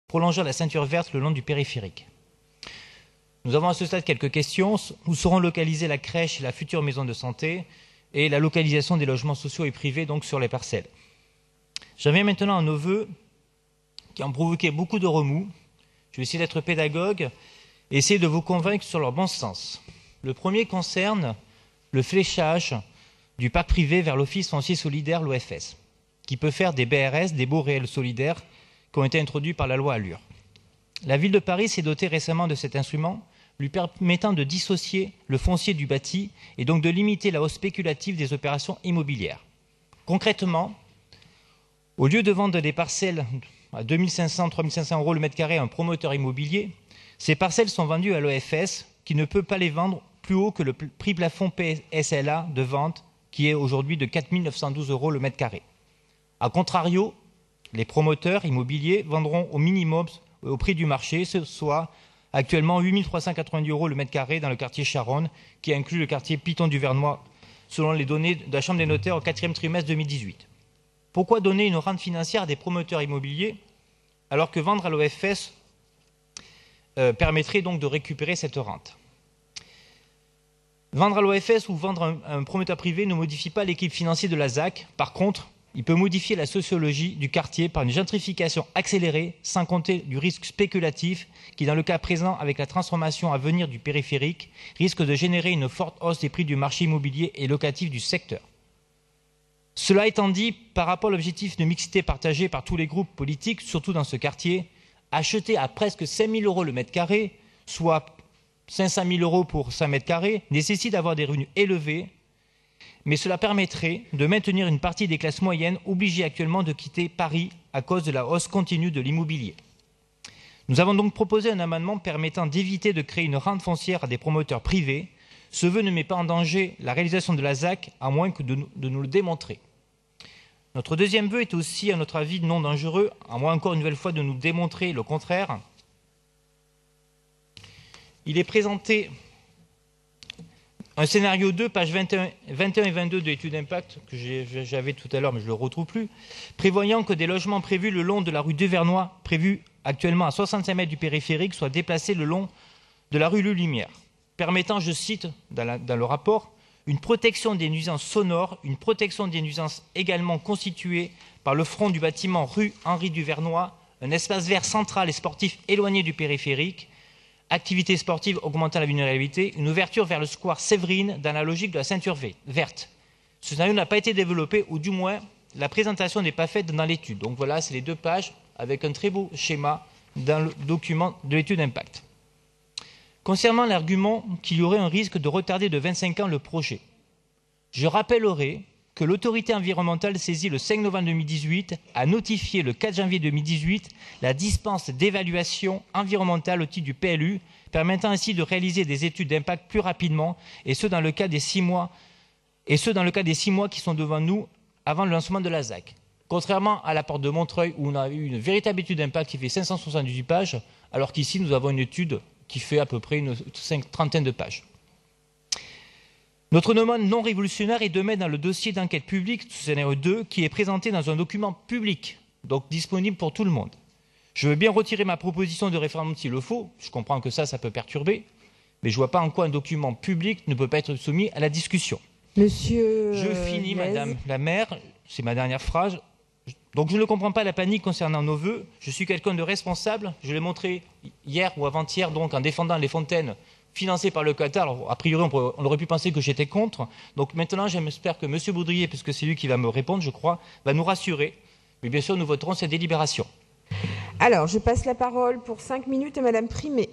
prolongeant la ceinture verte le long du périphérique. Nous avons à ce stade quelques questions. Où seront localisées la crèche et la future maison de santé et la localisation des logements sociaux et privés donc sur les parcelles. J'en viens maintenant à nos vœux qui ont provoqué beaucoup de remous. Je vais essayer d'être pédagogue et essayer de vous convaincre sur leur bon sens. Le premier concerne le fléchage du parc privé vers l'Office foncier solidaire, l'OFS, qui peut faire des BRS, des baux réels solidaires, qui ont été introduits par la loi Allure. La ville de Paris s'est dotée récemment de cet instrument, lui permettant de dissocier le foncier du bâti et donc de limiter la hausse spéculative des opérations immobilières. Concrètement, au lieu de vendre des parcelles à 2500, 3500 euros le mètre carré à un promoteur immobilier, ces parcelles sont vendues à l'OFS qui ne peut pas les vendre plus haut que le prix plafond PSLA de vente qui est aujourd'hui de 4 912 euros le mètre carré. A contrario, les promoteurs immobiliers vendront au minimum au prix du marché, soit actuellement 8 390 euros le mètre carré dans le quartier Charonne, qui inclut le quartier Piton du Vernois, selon les données de la Chambre des notaires au 4e trimestre 2018. Pourquoi donner une rente financière à des promoteurs immobiliers alors que vendre à l'OFS permettrait donc de récupérer cette rente? Vendre à l'OFS ou vendre à un promoteur privé ne modifie pas l'équilibre financier de la ZAC. Par contre, il peut modifier la sociologie du quartier par une gentrification accélérée, sans compter du risque spéculatif qui, dans le cas présent, avec la transformation à venir du périphérique, risque de générer une forte hausse des prix du marché immobilier et locatif du secteur. Cela étant dit, par rapport à l'objectif de mixité partagé par tous les groupes politiques, surtout dans ce quartier, acheter à presque 5 000 euros le mètre carré, soit 500 000 euros pour 5 mètres carrés, nécessite d'avoir des revenus élevés, mais cela permettrait de maintenir une partie des classes moyennes obligées actuellement de quitter Paris à cause de la hausse continue de l'immobilier. Nous avons donc proposé un amendement permettant d'éviter de créer une rente foncière à des promoteurs privés. Ce vœu ne met pas en danger la réalisation de la ZAC, à moins que de nous le démontrer. Notre deuxième vœu est aussi, à notre avis, non dangereux, à moins encore une nouvelle fois de nous démontrer le contraire. Il est présenté un scénario 2, pages 21 et 22 de l'étude d'impact, que j'avais tout à l'heure, mais je ne le retrouve plus, prévoyant que des logements prévus le long de la rue du Vernois, prévus actuellement à 65 mètres du périphérique, soient déplacés le long de la rue Lumière, permettant, je cite dans le rapport, une protection des nuisances sonores, une protection des nuisances également constituée par le front du bâtiment rue Henri du Vernois, un espace vert central et sportif éloigné du périphérique, activités sportives augmentant la vulnérabilité, une ouverture vers le square Séverine dans la logique de la ceinture verte. Ce scénario n'a pas été développé, ou du moins, la présentation n'est pas faite dans l'étude. Donc voilà, c'est les 2 pages avec un très beau schéma dans le document de l'étude d'impact. Concernant l'argument qu'il y aurait un risque de retarder de 25 ans le projet, je rappellerai que l'autorité environnementale saisie le 5 novembre 2018 a notifié le 4 janvier 2018 la dispense d'évaluation environnementale au titre du PLU, permettant ainsi de réaliser des études d'impact plus rapidement, et ce dans le cas des 6 mois qui sont devant nous avant le lancement de la ZAC. Contrairement à la porte de Montreuil, où on a eu une véritable étude d'impact qui fait 578 pages, alors qu'ici nous avons une étude qui fait à peu près une trentaine de pages. Notre demande non révolutionnaire est de mettre dans le dossier d'enquête publique, scénario 2, qui est présenté dans un document public, donc disponible pour tout le monde. Je veux bien retirer ma proposition de référendum s'il le faut, je comprends que ça peut perturber, mais je ne vois pas en quoi un document public ne peut pas être soumis à la discussion. Monsieur Je finis, Madame la maire, c'est ma dernière phrase. Donc je ne comprends pas la panique concernant nos vœux. Je suis quelqu'un de responsable. Je l'ai montré hier ou avant-hier, donc en défendant les fontaines financées par le Qatar. Alors, a priori, on aurait pu penser que j'étais contre. Donc maintenant, j'espère que M. Boudrier, puisque c'est lui qui va me répondre, je crois, va nous rassurer. Mais bien sûr, nous voterons cette délibération. Alors, je passe la parole pour 5 minutes à Madame Primet.